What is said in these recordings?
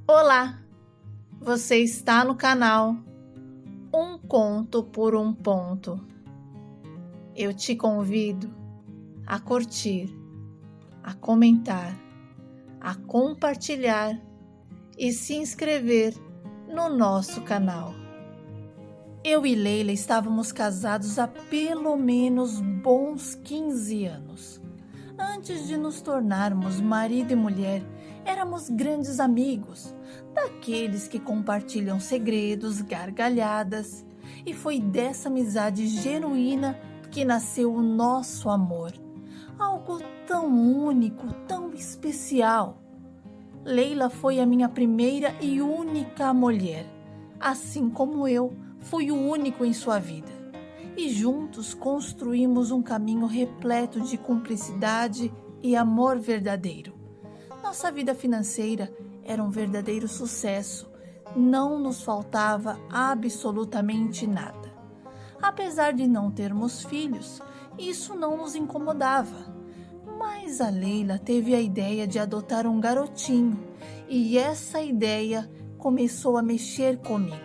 Olá, você está no canal Um Conto por um Ponto. Eu te convido a curtir, a comentar, a compartilhar e se inscrever no nosso canal. Eu e Leila estávamos casados há pelo menos bons 15 anos. Antes de nos tornarmos marido e mulher, éramos grandes amigos, daqueles que compartilham segredos, gargalhadas, e foi dessa amizade genuína que nasceu o nosso amor. Algo tão único, tão especial. Leila foi a minha primeira e única mulher, assim como eu fui o único em sua vida. E juntos construímos um caminho repleto de cumplicidade e amor verdadeiro. Nossa vida financeira era um verdadeiro sucesso, não nos faltava absolutamente nada. Apesar de não termos filhos, isso não nos incomodava. Mas a Leila teve a ideia de adotar um garotinho e essa ideia começou a mexer comigo.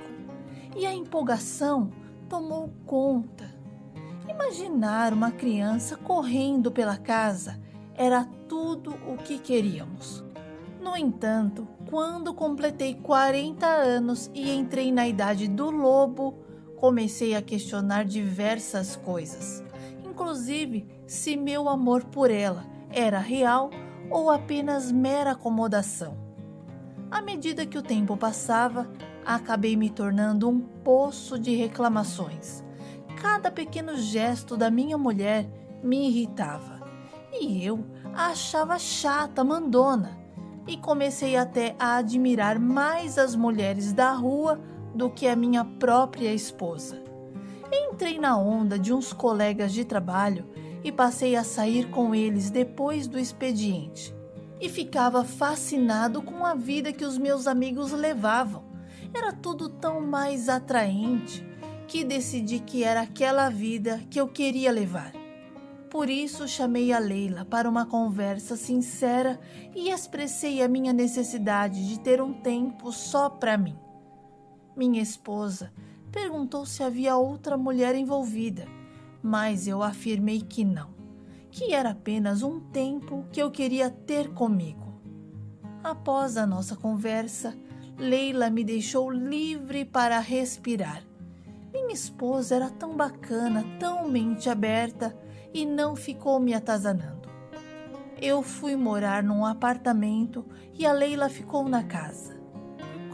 E a empolgação tomou conta. Imaginar uma criança correndo pela casa era tudo o que queríamos. No entanto, quando completei 40 anos e entrei na idade do lobo, comecei a questionar diversas coisas, inclusive se meu amor por ela era real ou apenas mera acomodação. À medida que o tempo passava, acabei me tornando um poço de reclamações. Cada pequeno gesto da minha mulher me irritava e eu a achava chata, mandona, e comecei até a admirar mais as mulheres da rua do que a minha própria esposa. Entrei na onda de uns colegas de trabalho e passei a sair com eles depois do expediente. E ficava fascinado com a vida que os meus amigos levavam. Era tudo tão mais atraente que decidi que era aquela vida que eu queria levar. Por isso chamei a Leila para uma conversa sincera e expressei a minha necessidade de ter um tempo só para mim. Minha esposa perguntou se havia outra mulher envolvida, mas eu afirmei que não, que era apenas um tempo que eu queria ter comigo. Após a nossa conversa, Leila me deixou livre para respirar. Minha esposa era tão bacana, tão mente aberta e não ficou me atazanando. Eu fui morar num apartamento e a Leila ficou na casa.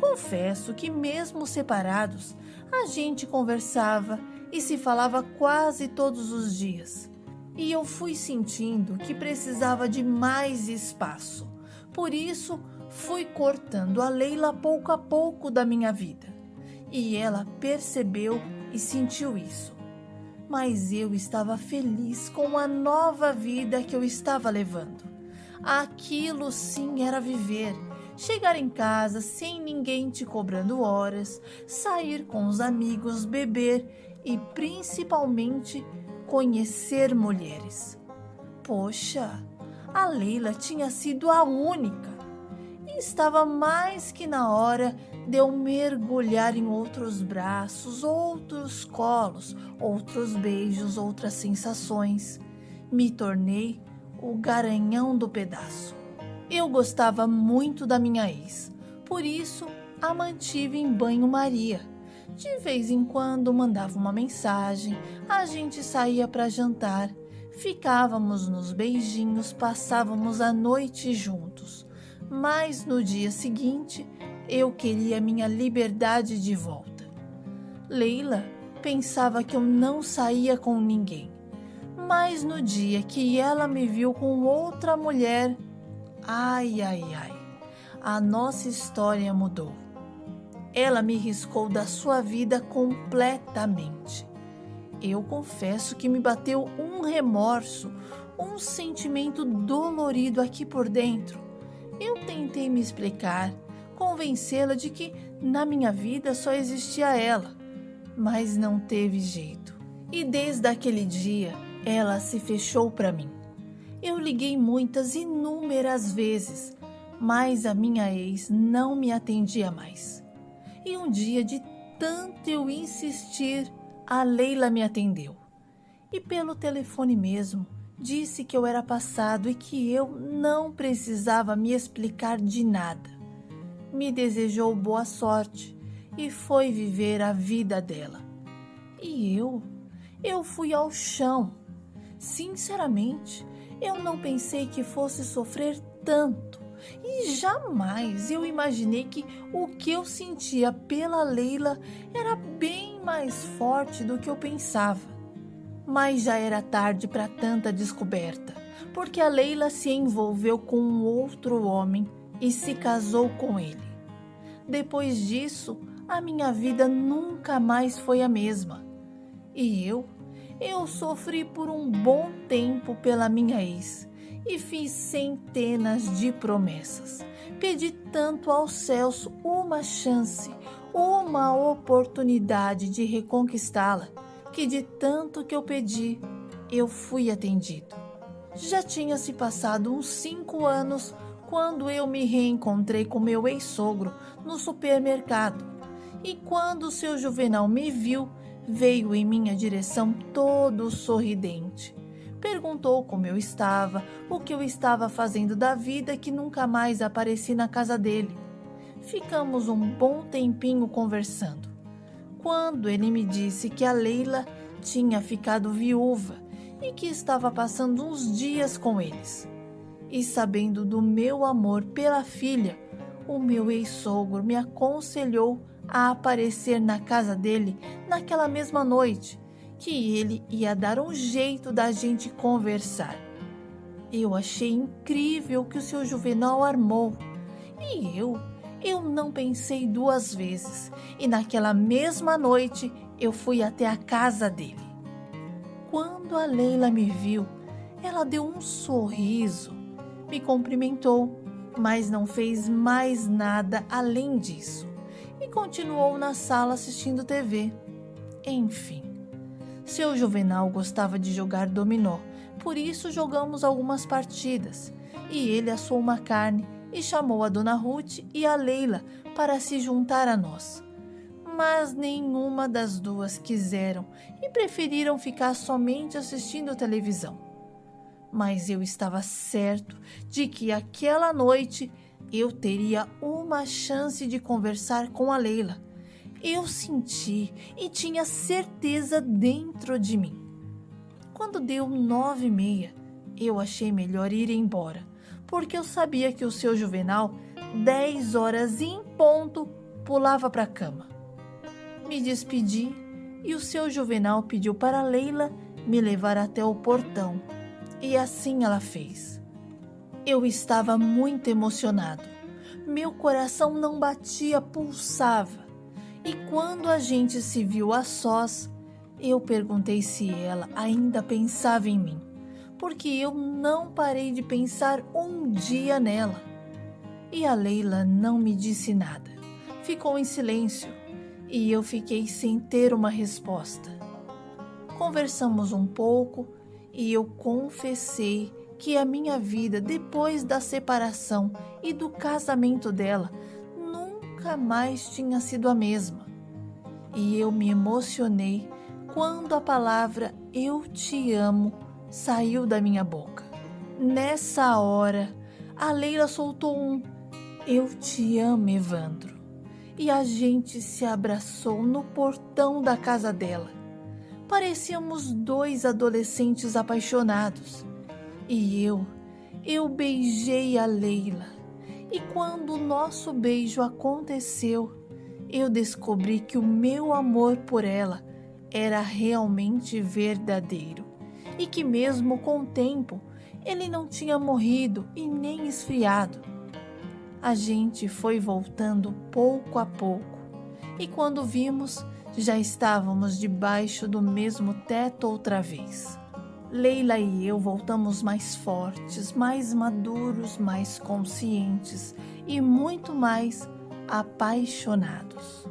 Confesso que mesmo separados, a gente conversava e se falava quase todos os dias. E eu fui sentindo que precisava de mais espaço. Por isso, fui cortando a Leila pouco a pouco da minha vida. E ela percebeu e sentiu isso. Mas eu estava feliz com a nova vida que eu estava levando. Aquilo sim era viver. Chegar em casa sem ninguém te cobrando horas, sair com os amigos, beber e principalmente conhecer mulheres. Poxa, a Leila tinha sido a única. E estava mais que na hora de eu mergulhar em outros braços, outros colos, outros beijos, outras sensações. Me tornei o garanhão do pedaço. Eu gostava muito da minha ex, por isso a mantive em banho-maria. De vez em quando mandava uma mensagem, a gente saía para jantar, ficávamos nos beijinhos, passávamos a noite juntos. Mas no dia seguinte, eu queria minha liberdade de volta. Leila pensava que eu não saía com ninguém, mas no dia que ela me viu com outra mulher, ai, a nossa história mudou. Ela me riscou da sua vida completamente. Eu confesso que me bateu um remorso, um sentimento dolorido aqui por dentro. Eu tentei me explicar, convencê-la de que na minha vida só existia ela, mas não teve jeito. E desde aquele dia, ela se fechou para mim. Eu liguei inúmeras vezes, mas a minha ex não me atendia mais. E um dia, de tanto eu insistir, a Leila me atendeu. E pelo telefone mesmo, disse que eu era passado e que eu não precisava me explicar de nada. Me desejou boa sorte e foi viver a vida dela. E eu fui ao chão. Sinceramente, eu não pensei que fosse sofrer tanto. E jamais eu imaginei que o que eu sentia pela Leila era bem mais forte do que eu pensava. Mas já era tarde para tanta descoberta, porque a Leila se envolveu com um outro homem e se casou com ele. Depois disso, a minha vida nunca mais foi a mesma. E eu sofri por um bom tempo pela minha ex e fiz centenas de promessas. Pedi tanto aos céus uma chance, uma oportunidade de reconquistá-la, que de tanto que eu pedi, eu fui atendido. Já tinha se passado uns 5 anos quando eu me reencontrei com meu ex-sogro no supermercado. E quando o seu Juvenal me viu, veio em minha direção todo sorridente. Perguntou como eu estava, o que eu estava fazendo da vida, que nunca mais apareci na casa dele. Ficamos um bom tempinho conversando, quando ele me disse que a Leila tinha ficado viúva e que estava passando uns dias com eles. E sabendo do meu amor pela filha, o meu ex-sogro me aconselhou a aparecer na casa dele naquela mesma noite, que ele ia dar um jeito da gente conversar. Eu achei incrível o que o seu Juvenal armou. E eu não pensei 2 vezes. E naquela mesma noite eu fui até a casa dele. Quando a Leila me viu, ela deu um sorriso, me cumprimentou, mas não fez mais nada além disso. E continuou na sala assistindo TV. Enfim, seu Juvenal gostava de jogar dominó, por isso jogamos algumas partidas. E ele assou uma carne e chamou a Dona Ruth e a Leila para se juntar a nós. Mas nenhuma das duas quiseram e preferiram ficar somente assistindo televisão. Mas eu estava certo de que aquela noite eu teria uma chance de conversar com a Leila. Eu senti e tinha certeza dentro de mim. Quando deu 9h30, eu achei melhor ir embora, porque eu sabia que o seu Juvenal, 10 horas em ponto, pulava para a cama. Me despedi e o seu Juvenal pediu para Leila me levar até o portão. E assim ela fez. Eu estava muito emocionado. Meu coração não batia, pulsava. E quando a gente se viu a sós, eu perguntei se ela ainda pensava em mim, porque eu não parei de pensar um dia nela. E a Leila não me disse nada. Ficou em silêncio e eu fiquei sem ter uma resposta. Conversamos um pouco e eu confessei que a minha vida depois da separação e do casamento dela nunca mais tinha sido a mesma. E eu me emocionei quando a palavra "eu te amo" saiu da minha boca. Nessa hora, a Leila soltou um "eu te amo, Evandro", e a gente se abraçou no portão da casa dela. Parecíamos 2 adolescentes apaixonados. E eu beijei a Leila. E quando o nosso beijo aconteceu, eu descobri que o meu amor por ela era realmente verdadeiro. E que mesmo com o tempo, ele não tinha morrido e nem esfriado. A gente foi voltando pouco a pouco. E quando vimos, já estávamos debaixo do mesmo teto outra vez. Leila e eu voltamos mais fortes, mais maduros, mais conscientes e muito mais apaixonados.